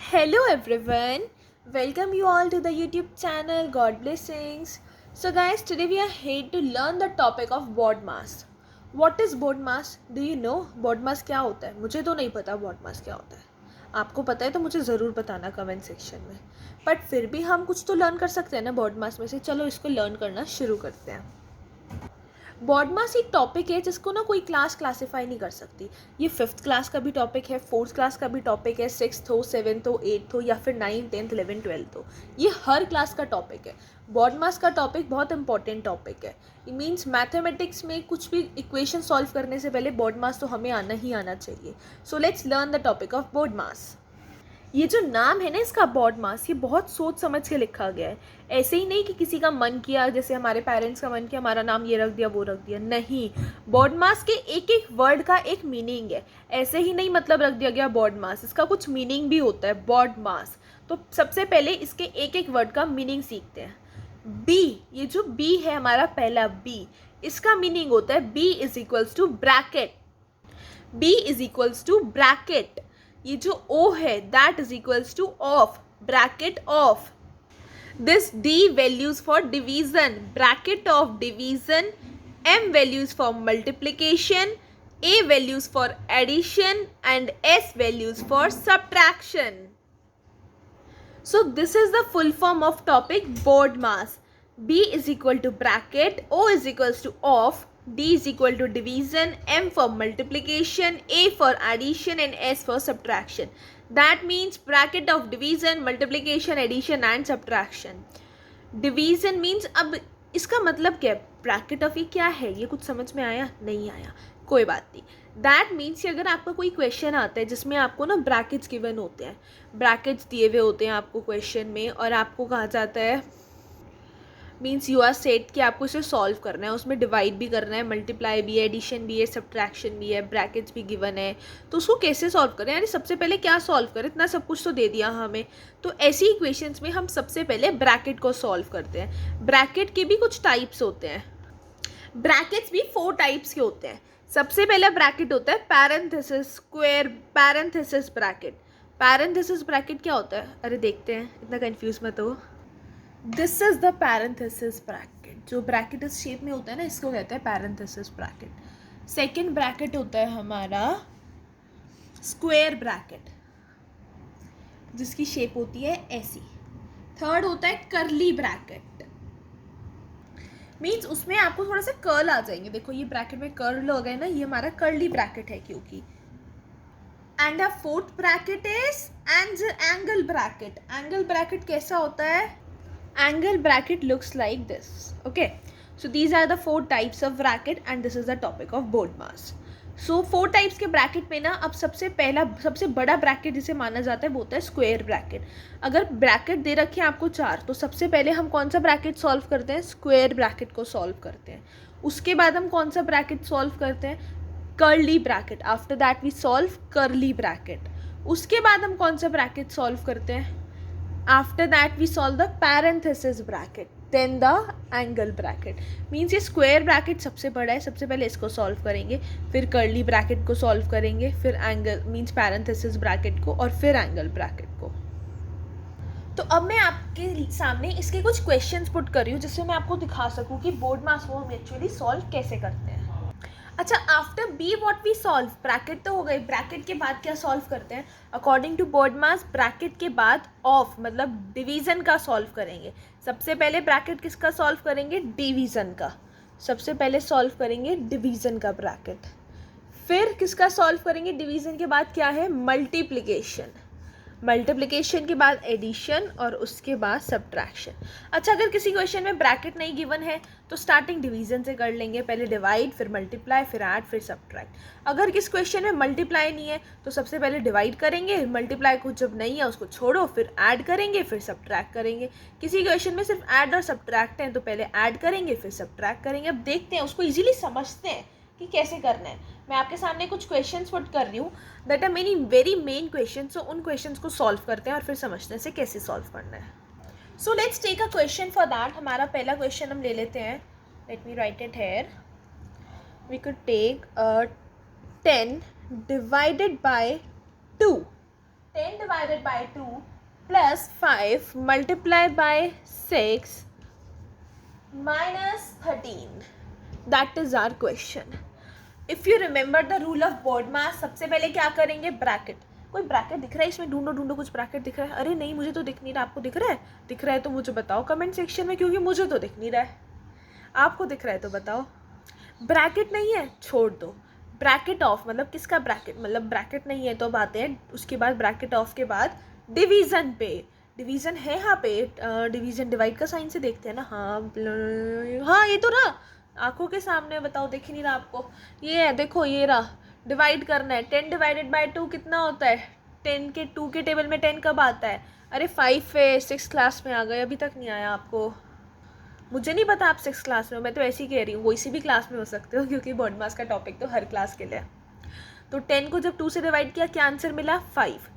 Hello everyone, welcome you all to the YouTube channel. God blessings. So guys, today we are here to learn the topic of board mass. What is board mass? Do you know board mass क्या होता है? मुझे तो नहीं पता board mass क्या होता है. आपको पता है तो मुझे ज़रूर बताना कमेंट सेक्शन में. बट फिर भी हम कुछ तो लर्न कर सकते हैं ना board mass में से. चलो इसको लर्न करना शुरू करते हैं. बॉड मास एक टॉपिक है जिसको ना कोई क्लास क्लासीफाई नहीं कर सकती. ये 5th क्लास का भी टॉपिक है, 4th क्लास का भी टॉपिक है, 6th हो, 7th हो, 8th हो या फिर 9th 10th 11th 12th हो. ये हर क्लास का टॉपिक है. बॉड मास का टॉपिक बहुत इंपॉर्टेंट टॉपिक है. इट मीन्स मैथमेटिक्स में कुछ भी इक्वेशन सॉल्व करने से पहले बॉड मास तो हमें आना ही आना चाहिए. So let's learn the topic of BODMAS. ये जो नाम है ना इसका बॉड मास, ये बहुत सोच समझ के लिखा गया है. ऐसे ही नहीं कि किसी का मन किया, जैसे हमारे पेरेंट्स का मन किया हमारा नाम ये रख दिया वो रख दिया. नहीं, बॉड मास के एक एक वर्ड का एक मीनिंग है. ऐसे ही नहीं मतलब रख दिया गया बॉड मास, इसका कुछ मीनिंग भी होता है बॉड मास. तो सबसे पहले इसके एक एक वर्ड का मीनिंग सीखते हैं. बी, ये जो बी है हमारा पहला बी, इसका मीनिंग होता है B is equals to bracket. B is equals to bracket. ये जो ओ है that is equals to of, bracket of. This D values for division, bracket of division. M values for multiplication, A values for addition and S values for subtraction. So this is the full form of topic board mass. B is equal to bracket, O is equals to of, D is equal to division, M for multiplication, A for addition and S for subtraction. That means bracket of division, multiplication, addition and subtraction. Division means अब इसका मतलब क्या है? Bracket of ये क्या है? ये कुछ समझ में आया? नहीं आया, कोई बात नहीं. दैट मीन्स कि अगर आपका कोई क्वेश्चन आता है जिसमें आपको ना ब्रैकेट्स गिवन होते हैं, ब्रैकेट्स दिए हुए होते हैं आपको क्वेश्चन में, और आपको कहा जाता है मीन्स यू आर सेट कि आपको इसे सॉल्व करना है, उसमें डिवाइड भी करना है, मल्टीप्लाई भी है, एडिशन भी है, सब्ट्रैक्शन भी है, ब्रैकेट्स भी गिवन है, तो उसको कैसे सॉल्व करें? यानी सबसे पहले क्या सॉल्व करें? इतना सब कुछ तो दे दिया हमें. तो ऐसी इक्वेशंस में हम सबसे पहले ब्रैकेट को सॉल्व करते हैं. ब्रैकेट के भी कुछ टाइप्स होते हैं. ब्रैकेट्स भी 4 टाइप्स के होते हैं. सबसे पहला ब्रैकेट होता है parenthesis, square parenthesis bracket. Parenthesis bracket क्या होता है? अरे देखते हैं, इतना कंफ्यूज मत हो. This is the parenthesis bracket. जो ब्रैकेट इस शेप में होता है ना, इसको कहते हैं पैरेंथेसिस ब्रैकेट. सेकेंड ब्रैकेट होता है हमारा स्क्वायर ब्रैकेट, जिसकी शेप होती है ऐसी. थर्ड होता है करली ब्रैकेट. मीन्स उसमें आपको थोड़ा सा कर्ल आ जाएंगे. देखो ये ब्रैकेट में कर्ल हो गए ना, ये हमारा कर्ली ब्रैकेट है क्योंकि. And the fourth bracket is angle bracket. Angle bracket कैसा होता है? Angle bracket looks like this. Okay, so these are the 4 types of bracket and this is the topic of BODMAS. So 4 types के bracket में ना, अब सबसे बड़ा bracket जिसे माना जाता है वो होता है स्क्वायर ब्रैकेट. अगर ब्रैकेट दे रखे हैं आपको 4, तो सबसे पहले हम कौन सा ब्रैकेट सॉल्व करते हैं? स्क्वायर ब्रैकेट को सॉल्व करते हैं. उसके बाद हम कौन सा ब्रैकेट सॉल्व करते हैं? Curly bracket. After that we solve curly bracket. उसके बाद हम कौन सा ब्रैकेट सॉल्व करते हैं? After that we solve the parenthesis bracket, then the angle bracket. Means ये स्क्वायर ब्रैकेट सबसे बड़ा है, सबसे पहले इसको सॉल्व करेंगे, फिर कर्ली ब्रैकेट को सॉल्व करेंगे, फिर एंगल मीन्स पैरेंथेसिस ब्रैकेट को, और फिर एंगल ब्रैकेट को. तो अब मैं आपके सामने इसके कुछ क्वेश्चंस पुट कर रही हूँ जिससे मैं आपको दिखा सकूँ कि बोर्ड मास वो हम एक्चुअली सॉल्व कैसे करते हैं. अच्छा, after B what we solve? Bracket तो हो गई. ब्रैकेट के बाद क्या सॉल्व करते हैं? According to BODMAS bracket के बाद ऑफ मतलब डिवीज़न का सॉल्व करेंगे. सबसे पहले ब्रैकेट किसका सॉल्व करेंगे? डिवीज़न का. सबसे पहले सॉल्व करेंगे डिवीज़न का ब्रैकेट. फिर किसका सॉल्व करेंगे? डिवीज़न के बाद क्या है? मल्टीप्लिकेशन. मल्टीप्लिकेशन के बाद एडिशन और उसके बाद सब्ट्रैक्शन. अच्छा, अगर किसी क्वेश्चन में ब्रैकेट नहीं गिवन है तो स्टार्टिंग डिवीजन से कर लेंगे. पहले डिवाइड, फिर मल्टीप्लाई, फिर ऐड, फिर सब्ट्रैक्ट. अगर किस क्वेश्चन में मल्टीप्लाई नहीं है तो सबसे पहले डिवाइड करेंगे, मल्टीप्लाई को जब नहीं है उसको छोड़ो, फिर ऐड करेंगे, फिर सब्ट्रैक्ट करेंगे. किसी क्वेश्चन में सिर्फ ऐड और सब्ट्रैक्ट हैं तो पहले ऐड करेंगे फिर सब्ट्रैक्ट करेंगे. अब देखते हैं, उसको ईजिली समझते हैं कि कैसे करना है. मैं आपके सामने कुछ क्वेश्चंस पुट कर रही हूँ that are many very main question. So उन क्वेश्चंस को सॉल्व करते हैं और फिर समझते हैं से कैसे सॉल्व करना है. So let's take a question for that. हमारा पहला क्वेश्चन हम ले लेते हैं. Let me write it here. We could take 10 divided by 2. 10 divided by 2 plus 5 multiply by 6 minus 13. That is our question. If you remember the rule of BODMAS, सबसे पहले क्या करेंगे, ब्रैकेट. कोई ब्रैकेट दिख रहा है इसमें? ढूंढो कुछ ब्रैकेट दिख रहा है. अरे नहीं, मुझे तो दिख नहीं रहा. आपको दिख रहा है? दिख रहा है तो मुझे बताओ कमेंट सेक्शन में, क्योंकि मुझे तो दिख नहीं रहा है. आपको दिख रहा है तो बताओ. ब्रैकेट नहीं है, छोड़ दो. ब्रैकेट ऑफ मतलब किसका ब्रैकेट, मतलब ब्रैकेट नहीं है तो अब आते हैं उसके बाद ब्रैकेट ऑफ के बाद डिवीज़न पे. डिवीज़न है यहाँ पे. डिवीज़न डिवाइड का साइन से देखते हैं ना. हाँ ये तो रहा आंखों के सामने. बताओ, दिख नहीं रहा आपको? ये है, देखो ये रहा. डिवाइड करना है. 10 डिवाइडेड बाय 2 कितना होता है? 10 के 2 के टेबल में 10 कब आता है? अरे 5 है, 6 क्लास में आ गए, अभी तक नहीं आया आपको. मुझे नहीं पता आप 6 क्लास में हो, मैं तो ऐसे ही कह रही हूँ. कोई सी भी क्लास में हो सकते हो, क्योंकि BODMAS का टॉपिक तो हर क्लास के लिए. तो 10 को जब 2 से डिवाइड किया, क्या आंसर मिला? 5.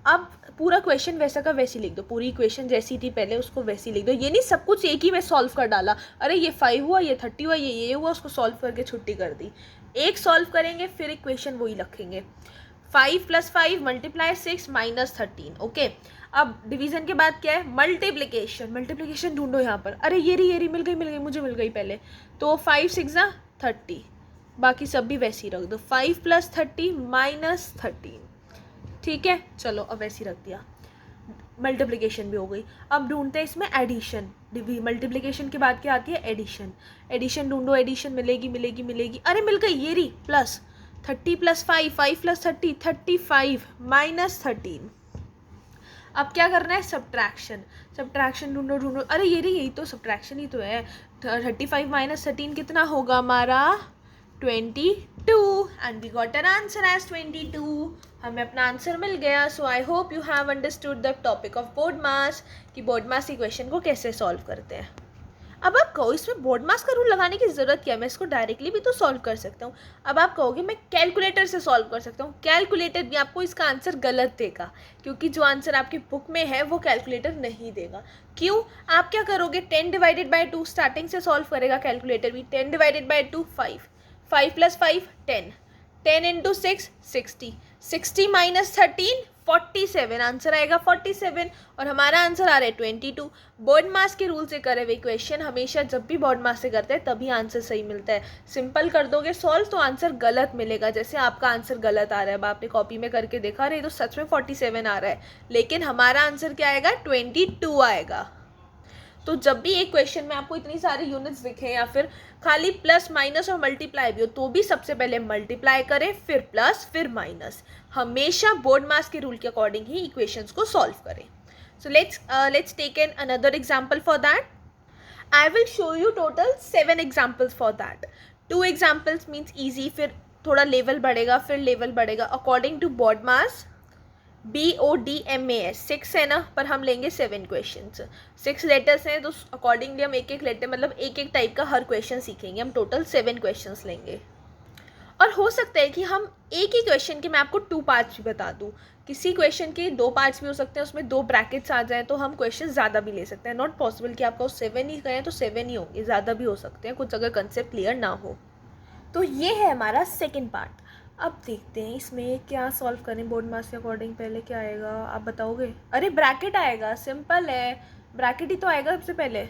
अब पूरा क्वेश्चन वैसा का वैसी लिख दो. पूरी इक्वेशन जैसी थी पहले उसको वैसी लिख दो. ये नहीं सब कुछ एक ही में सॉल्व कर डाला. अरे ये 5 हुआ, ये 30 हुआ, ये हुआ, उसको सॉल्व करके छुट्टी कर दी. एक सॉल्व करेंगे फिर इक्वेशन वही रखेंगे. 5 + 5 मल्टीप्लाई 6 माइनस 13. ओके. अब डिवीजन के बाद क्या है? मल्टीप्लिकेशन. मल्टीप्लिकेशन ढूंढो यहाँ पर. अरे ये रही मिल गई, मुझे मिल गई पहले. तो 5 6 = 30. बाकी सब भी वैसे ही रख दो. 5 + 30 माइनस 13. ठीक है, चलो अब वैसे ही रख दिया. मल्टीप्लिकेशन भी हो गई. अब ढूंढते हैं इसमें एडिशन. मल्टीप्लिकेशन के बाद क्या आती है? एडिशन. एडिशन ढूंढो. एडिशन मिलेगी. अरे मिल गई, ये रही. Plus 30 + 5 5 + 30 35 minus 13. अब क्या करना है? सब्ट्रैक्शन. सब्ट्रैक्शन ढूंढो. अरे ये रही, यही तो सब्ट्रैक्शन ही तो है. 35 माइनस 13 कितना होगा हमारा? 22. And we got our answer as 22. हमें अपना आंसर मिल गया. So I hope you have understood the topic of BODMAS कि BODMAS इक्वेशन को कैसे सॉल्व करते हैं. अब आप कहो इसमें BODMAS का रूल लगाने की ज़रूरत क्या है? मैं इसको डायरेक्टली भी तो सॉल्व कर सकता हूँ. अब आप कहोगे मैं कैलकुलेटर से सॉल्व कर सकता हूँ. कैलकुलेटर भी आपको इसका आंसर गलत देगा, क्योंकि जो आंसर आपकी बुक में है वो कैलकुलेटर नहीं देगा. क्यों? आप क्या करोगे? 10 डिवाइडेड बाई 2 स्टार्टिंग से सॉल्व करेगा कैलकुलेटर भी. 10 डिवाइडेड बाई 2 5 5 + 5 10 10 × 6 60 60 माइनस 13 47. आंसर आएगा 47 और हमारा आंसर आ रहा है 22. BODMAS के रूल से करे हुए क्वेश्चन हमेशा जब भी BODMAS से करते हैं तभी आंसर सही मिलता है. सिंपल कर दोगे सॉल्व तो आंसर गलत मिलेगा. जैसे आपका आंसर गलत आ रहा है. अब आपने कॉपी में करके देखा, अरे तो सच में 47 आ रहा है, लेकिन हमारा आंसर क्या आएगा? 22 आएगा. तो जब भी एक क्वेश्चन में आपको इतनी सारी यूनिट्स दिखें या फिर खाली प्लस माइनस और मल्टीप्लाई भी हो, तो भी सबसे पहले मल्टीप्लाई करें, फिर प्लस, फिर माइनस. हमेशा BODMAS के रूल के अकॉर्डिंग ही इक्वेशंस को सॉल्व करें. So let's take an another example for that. I will show you total 7 examples for that. 2 examples means easy, फिर थोड़ा लेवल बढ़ेगा, फिर लेवल बढ़ेगा अकॉर्डिंग टू BODMAS. BODMAS 6 है ना, पर हम लेंगे 7 क्वेश्चन. 6 लेटर्स हैं तो अकॉर्डिंगली हम एक लेटर मतलब एक टाइप का हर क्वेश्चन सीखेंगे. हम टोटल 7 क्वेश्चन लेंगे. और हो सकता है कि हम एक ही क्वेश्चन के मैं आपको 2 पार्ट्स भी बता दूँ. किसी क्वेश्चन के 2 पार्ट्स भी हो सकते हैं, उसमें 2 ब्रैकेट्स आ जाएँ तो हम क्वेश्चन ज़्यादा भी ले सकते हैं. नॉट पॉसिबल कि आपको 7 ही करें तो 7 ही होंगे, ज़्यादा भी हो सकते हैं कुछ अगर कंसेप्ट क्लियर ना हो. तो ये है हमारा सेकेंड पार्ट. अब देखते हैं इसमें क्या सॉल्व करें BODMAS के अकॉर्डिंग. पहले क्या आएगा आप बताओगे? अरे ब्रैकेट आएगा, सिंपल है, ब्रैकेट ही तो आएगा सबसे पहले.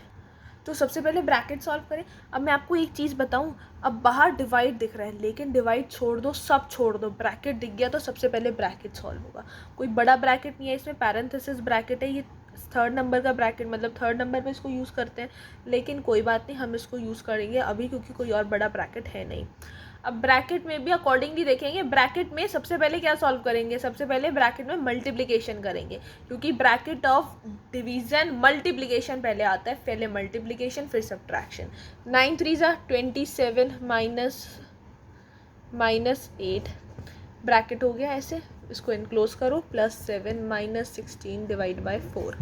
तो सबसे पहले ब्रैकेट सॉल्व करें. अब मैं आपको एक चीज़ बताऊं, अब बाहर डिवाइड दिख रहा है लेकिन डिवाइड छोड़ दो, सब छोड़ दो. ब्रैकेट दिख गया तो सबसे पहले ब्रैकेट सॉल्व होगा. कोई बड़ा ब्रैकेट नहीं है इसमें, पैरेंथेसिस ब्रैकेट है. ये 3rd नंबर का ब्रैकेट, मतलब 3rd नंबर पे इसको यूज़ करते हैं, लेकिन कोई बात नहीं, हम इसको यूज़ करेंगे अभी क्योंकि कोई और बड़ा ब्रैकेट है नहीं. अब ब्रैकेट में भी अकॉर्डिंगली देखेंगे. ब्रैकेट में सबसे पहले क्या सॉल्व करेंगे? सबसे पहले ब्रैकेट में मल्टीप्लिकेशन करेंगे, क्योंकि ब्रैकेट ऑफ डिवीज़न मल्टीप्लिकेशन पहले आता है. पहले मल्टीप्लिकेशन फिर सब्ट्रैक्शन. 9 3 = 27 माइनस 8 ब्रैकेट हो गया ऐसे. इसको इनक्लोज करो. +7 - 16 डिवाइड बाय 4.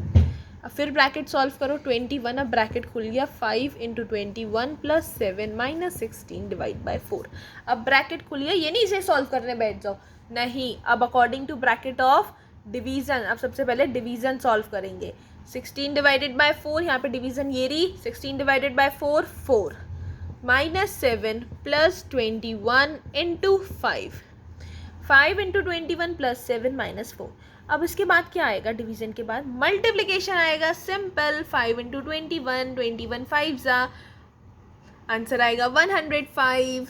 अब फिर ब्रैकेट सॉल्व करो. 21. अब ब्रैकेट खुल गया. 5 × 21 + 7 - 16 डिवाइड बाय 4. अब ब्रैकेट खुल गया. ये नहीं इसे सॉल्व करने बैठ जाओ, नहीं. अब according to bracket of division, अब सबसे पहले डिवीज़न सॉल्व करेंगे. 16 डिवाइडेड बाय 4, यहाँ पे डिवीज़न ये रही. 16 डिवाइडेड बाय 4 4 -7 + 21 × 5 5 × 21 + 7 - 4. अब इसके बाद क्या आएगा, डिवीजन के बाद मल्टीप्लिकेशन आएगा, सिंपल 5 इंटू 21, 21 5 ज़ा, आंसर आएगा 105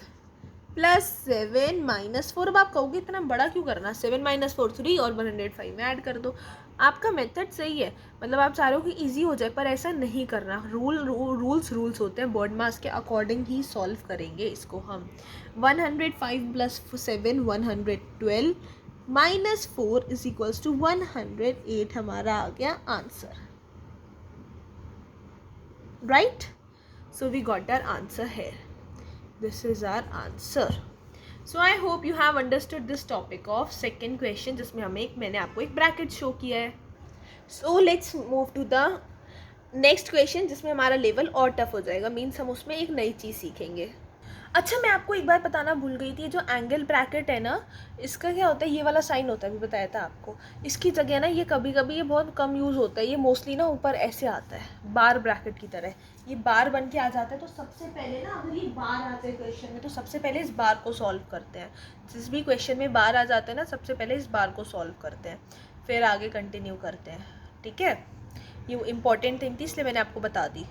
प्लस 7 माइनस 4। अब आप कहोगे इतना बड़ा क्यों करना, 7 माइनस 4 3 और 105 में ऐड कर दो। आपका मेथड सही है, मतलब आप चाह रहे हो कि ईजी हो जाए, पर ऐसा नहीं करना। रूल्स होते हैं, बॉड मास के अकॉर्डिंग ही सॉल्व करेंगे इसको हम। 105 plus 7 112 minus 4 is equals to 108 हमारा आ गया answer, right. So we got our answer here, this is our answer. So I hope you have understood this topic of second question, जिसमें मैंने आपको एक ब्रैकेट शो किया है. So let's move to the next question, जिसमें हमारा level और tough हो जाएगा, मीन्स हम उसमें एक नई चीज़ सीखेंगे. अच्छा, मैं आपको एक बार बताना भूल गई थी, जो एंगल ब्रैकेट है ना, इसका क्या होता है, ये वाला साइन होता है, अभी बताया था आपको. इसकी जगह ना ये कभी कभी ये बहुत कम यूज़ होता है, ये मोस्टली ना ऊपर ऐसे आता है बार ब्रैकेट की तरह, ये बार बन के आ जाता है. तो सबसे पहले ना, अगर ये बार आते हैं क्वेश्चन में, तो सबसे पहले इस बार को सॉल्व करते हैं. जिस भी क्वेश्चन में बार आ जाते हैं ना, सबसे पहले इस बार को सॉल्व करते हैं, फिर आगे कंटिन्यू करते हैं, ठीक है. ये इंपॉर्टेंट थिंग थी, इसलिए मैंने आपको बता दी.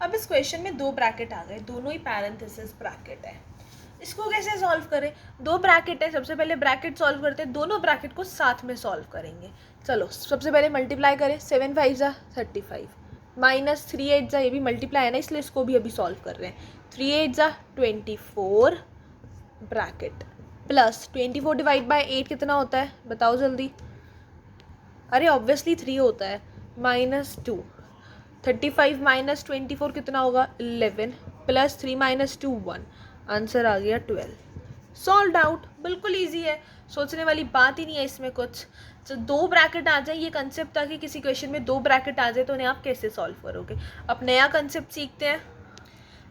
अब इस क्वेश्चन में दो ब्रैकेट आ गए, दोनों ही पैरेंथेसिस ब्रैकेट है. इसको कैसे सॉल्व करें, दो ब्रैकेट है, सबसे पहले ब्रैकेट सॉल्व करते हैं, दोनों ब्रैकेट को साथ में सॉल्व करेंगे. चलो सबसे पहले मल्टीप्लाई करें, 7 5 ज़ा 35 माइनस 3 8 ज़ा, ये भी मल्टीप्लाई है ना, इसलिए इसको भी अभी सॉल्व कर रहे हैं. 3 8 ज़ा 24 ब्रैकेट प्लस 24 डिवाइड बाय 8 कितना होता है, बताओ जल्दी. अरे ऑब्वियसली 3 होता है, माइनस 2. 35 माइनस 24 कितना होगा, 11 प्लस 3 माइनस 2 1, आंसर आ गया 12. सॉल्व आउट, बिल्कुल इजी है, सोचने वाली बात ही नहीं है इसमें कुछ. तो दो ब्रैकेट आ जाए, ये कंसेप्ट था कि किसी क्वेश्चन में दो ब्रैकेट आ जाए तो उन्हें आप कैसे सॉल्व करोगे. अब नया कंसेप्ट सीखते हैं.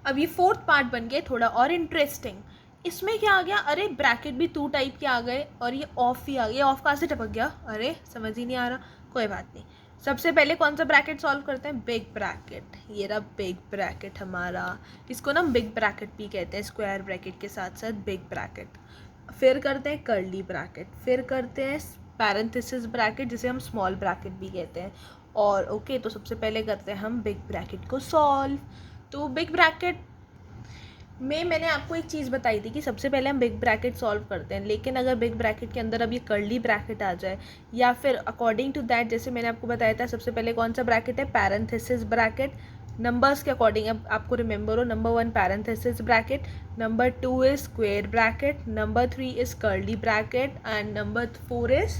अब ये फोर्थ पार्ट बन गया थोड़ा और इंटरेस्टिंग. इसमें क्या आ गया, अरे ब्रैकेट भी 2 टाइप के आ गए और ये ऑफ ही आ गया. ऑफ कहाँ से टपक गया, अरे समझ ही नहीं आ रहा, कोई बात नहीं. सबसे पहले कौन सा ब्रैकेट सॉल्व करते हैं, बिग ब्रैकेट. ये रहा बिग ब्रैकेट हमारा, इसको ना बिग ब्रैकेट भी कहते हैं, स्क्वायर ब्रैकेट के साथ साथ बिग ब्रैकेट. फिर करते हैं कर्ली ब्रैकेट, फिर करते हैं पैरेंथेसिस ब्रैकेट, जिसे हम स्मॉल ब्रैकेट भी कहते हैं. और ओके, तो सबसे पहले करते हैं हम बिग ब्रैकेट को सॉल्व. तो बिग ब्रैकेट में मैंने आपको एक चीज़ बताई थी कि सबसे पहले हम बिग ब्रैकेट सॉल्व करते हैं, लेकिन अगर बिग ब्रैकेट के अंदर अब ये कर्ली ब्रैकेट आ जाए, या फिर अकॉर्डिंग टू दैट, जैसे मैंने आपको बताया था, सबसे पहले कौन सा ब्रैकेट है, पैरेंथेसिस ब्रैकेट. नंबर्स के अकॉर्डिंग अब आपको रिमेंबर हो, number 1 parenthesis bracket, number 2 is square bracket, number 3 is curly bracket and number 4 is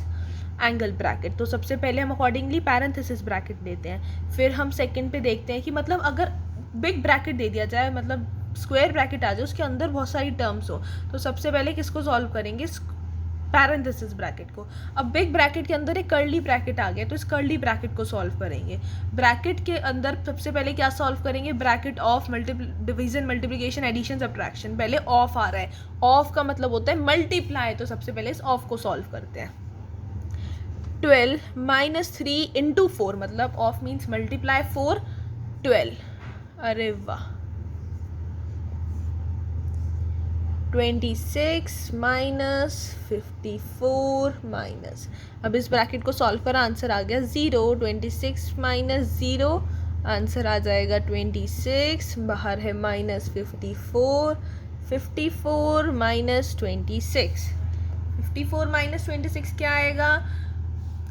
angle bracket. तो सबसे पहले हम अकॉर्डिंगली पैरेंथेसिस ब्रैकेट लेते हैं, फिर हम सेकंड पे देखते हैं कि मतलब अगर बिग ब्रैकेट दे दिया जाए, मतलब स्क्वायर ब्रैकेट आ जाए, उसके अंदर बहुत सारी टर्म्स हो, तो सबसे पहले किसको सॉल्व करेंगे, पैरेंथेसिस ब्रैकेट को. अब बिग ब्रैकेट के अंदर एक कर्ली ब्रैकेट आ गया, तो इस कर्ली ब्रैकेट को सॉल्व करेंगे. ब्रैकेट के अंदर सबसे पहले क्या सॉल्व करेंगे, bracket of division multiplication addition subtraction. पहले ऑफ आ रहा है, ऑफ का मतलब होता है मल्टीप्लाई, तो सबसे पहले इस ऑफ को सॉल्व करते हैं. 12 माइनस 3 इंटू 4, मतलब ऑफ मीन्स मल्टीप्लाई, 4 12, अरे वाह. 26 माइनस 54 माइनस, अब इस ब्रैकेट को सॉल्व करा, आंसर आ गया 0. 26 माइनस 0, आंसर आ जाएगा 26, बाहर है माइनस 54. 54 माइनस 26, 54 माइनस 26 क्या आएगा,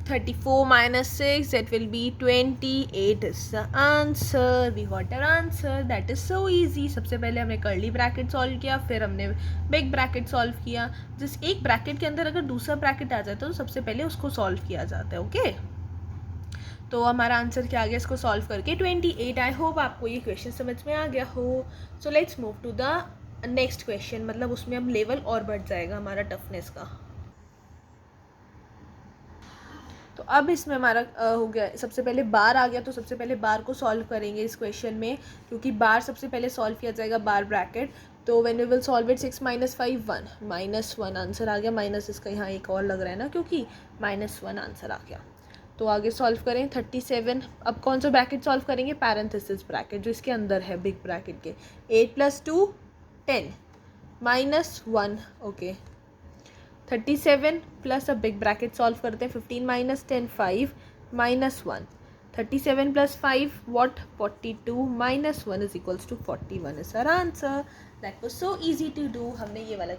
34 minus 6, that will be 28 is the answer. We got our answer. That is so easy. सबसे पहले हमने कर्ली ब्रैकेट सॉल्व किया, फिर हमने बिग ब्रैकेट सॉल्व किया. जिस एक ब्रैकेट के अंदर अगर दूसरा ब्रैकेट आ जाता है तो सबसे पहले उसको सॉल्व किया जाता है. ओके, तो हमारा आंसर क्या आ गया इसको सॉल्व करके, 28. आई होप आपको ये क्वेश्चन समझ में आ गया हो. So let's move to the next question, मतलब उसमें अब लेवल और बढ़ जाएगा हमारा टफनेस का. तो अब इसमें हमारा हो गया, सबसे पहले बार आ गया, तो सबसे पहले बार को सॉल्व करेंगे इस क्वेश्चन में, क्योंकि बार सबसे पहले सॉल्व किया जाएगा, बार ब्रैकेट. तो when we will solve it, 6 minus 5 1, minus 1 answer आ गया. माइनस इसका यहाँ एक और लग रहा है ना, क्योंकि माइनस 1 आंसर आ गया. तो आगे सॉल्व करें 37. अब कौन सा ब्रैकेट सॉल्व करेंगे, पैरेंथेसिस ब्रैकेट, जो इसके अंदर है बिग ब्रैकेट के. 8 प्लस 2 10 माइनस 1, ओके. 37 प्लस अब बिग ब्रैकेट सॉल्व करते हैं. 15 minus 10 5 minus 1. 37 plus 5 what? 42 minus 1 is equals to 41 is our answer. That was so easy to do. हमने ये वाला